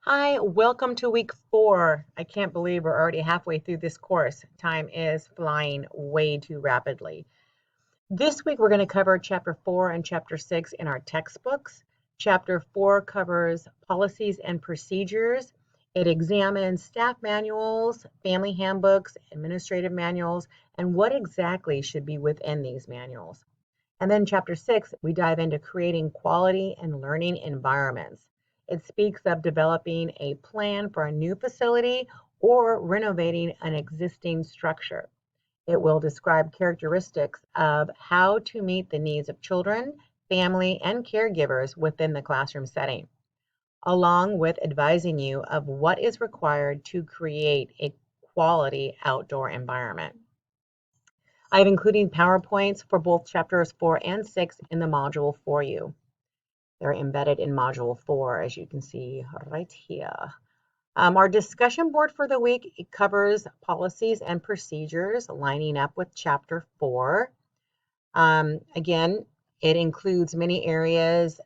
Hi, welcome to week 4. I can't believe we're already halfway through this course. Time is flying way too rapidly. This week we're going to cover chapter 4 and chapter 6 in our textbooks. Chapter 4 covers policies and procedures. It examines staff manuals, family handbooks, administrative manuals, and what exactly should be within these manuals. And then chapter 6, we dive into creating quality and learning environments. It speaks of developing a plan for a new facility or renovating an existing structure. It will describe characteristics of how to meet the needs of children, family, and caregivers within the classroom setting, along with advising you of what is required to create a quality outdoor environment. I've included PowerPoints for both chapters 4 and 6 in the module for you. They're embedded in module 4, as you can see right here. Our discussion board for the week, it covers policies and procedures lining up with chapter 4. Again, it includes many areas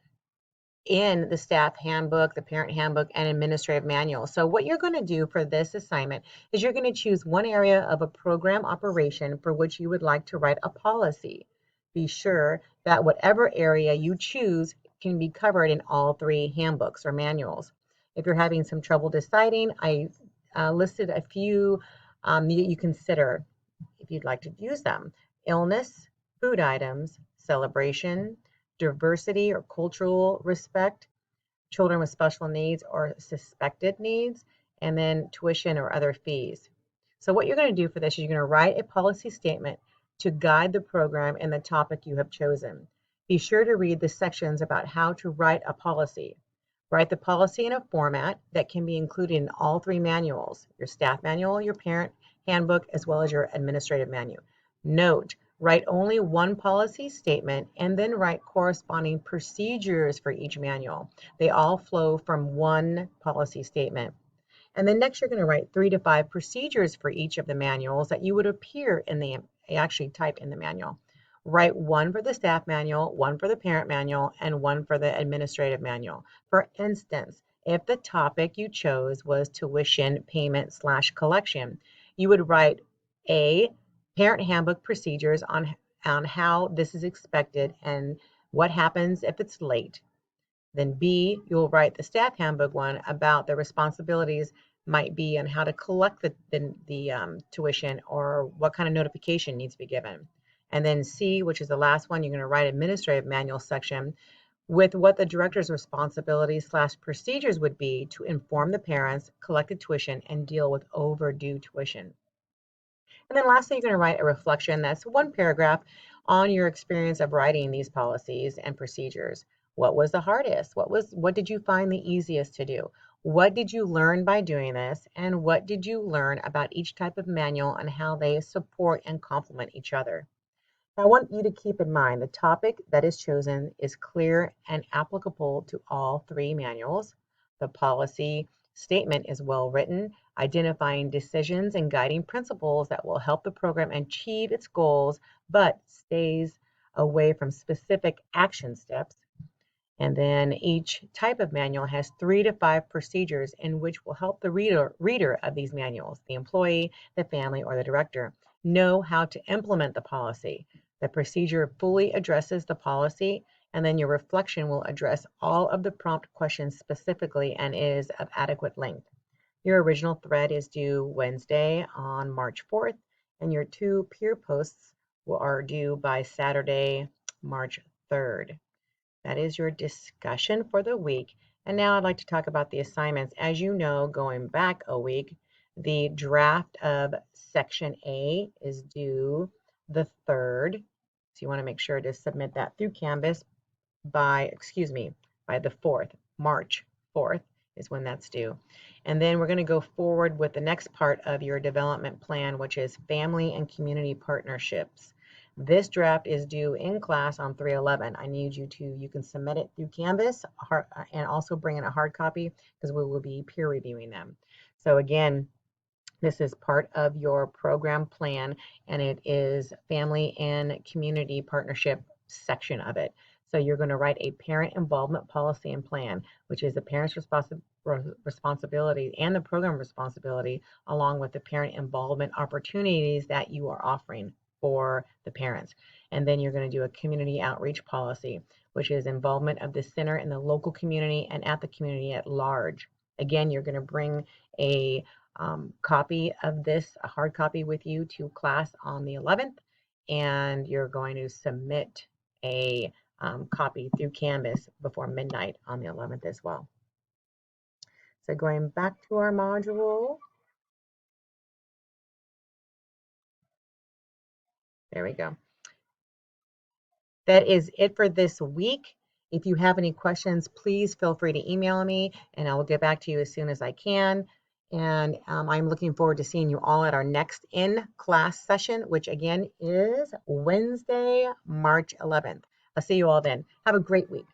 in the staff handbook, the parent handbook, and administrative manual. So what you're going to do for this assignment is you're going to choose one area of a program operation for which you would like to write a policy. Be sure that whatever area you choose can be covered in all 3 handbooks or manuals. If you're having some trouble deciding, I listed a few that you consider if you'd like to use them. Illness, food items, celebration, diversity or cultural respect, children with special needs or suspected needs, and then tuition or other fees. So what you're going to do for this is you're going to write a policy statement to guide the program in the topic you have chosen. Be sure to read the sections about how to write a policy. Write the policy in a format that can be included in all 3 manuals, your staff manual, your parent handbook, as well as your administrative manual. Note, write only one policy statement and then write corresponding procedures for each manual. They all flow from one policy statement. And then next you're going to write 3 to 5 procedures for each of the manuals that you would appear in the actually type in the manual. Write one for the staff manual, one for the parent manual, and one for the administrative manual. For instance, if the topic you chose was tuition payment / collection, you would write a parent handbook procedures on how this is expected and what happens if it's late. Then B, you'll write the staff handbook one about the responsibilities might be on how to collect the tuition or what kind of notification needs to be given. And then C, which is the last one, you're going to write administrative manual section with what the director's responsibilities / procedures would be to inform the parents, collect the tuition, and deal with overdue tuition. And then lastly, you're going to write a reflection that's 1 paragraph on your experience of writing these policies and procedures. What was the hardest? What did you find the easiest to do? What did you learn by doing this? And what did you learn about each type of manual and how they support and complement each other? Now, I want you to keep in mind the topic that is chosen is clear and applicable to all 3 manuals. The policy statement is well written, identifying decisions and guiding principles that will help the program achieve its goals, but stays away from specific action steps. And then each type of manual has 3 to 5 procedures in which will help the reader of these manuals, the employee, the family, or the director, know how to implement the policy. The procedure fully addresses the policy, and then your reflection will address all of the prompt questions specifically and is of adequate length. Your original thread is due Wednesday on March 4th, and your 2 peer posts are due by Saturday, March 3rd. That is your discussion for the week. And now I'd like to talk about the assignments. As you know, going back a week, the draft of section A is due the 3rd. So you want to make sure to submit that through Canvas by the 4th. March 4th is when that's due. And then we're going to go forward with the next part of your development plan, which is family and community partnerships. This draft is due in class on 3/11. I need you can submit it through Canvas and also bring in a hard copy because we will be peer reviewing them. So again, this is part of your program plan and it is family and community partnership section of it. So you're going to write a parent involvement policy and plan, which is the parent's responsibility and the program responsibility, along with the parent involvement opportunities that you are offering for the parents. And then you're going to do a community outreach policy, which is involvement of the center in the local community and at the community at large. Again, you're going to bring a copy of this, a hard copy with you to class on the 11th, and you're going to submit a copy through Canvas before midnight on the 11th as well. So going back to our module, there we go. That is it for this week. If you have any questions, please feel free to email me and I will get back to you as soon as I can. And I'm looking forward to seeing you all at our next in-class session, which again is Wednesday, March 11th. I'll see you all then. Have a great week.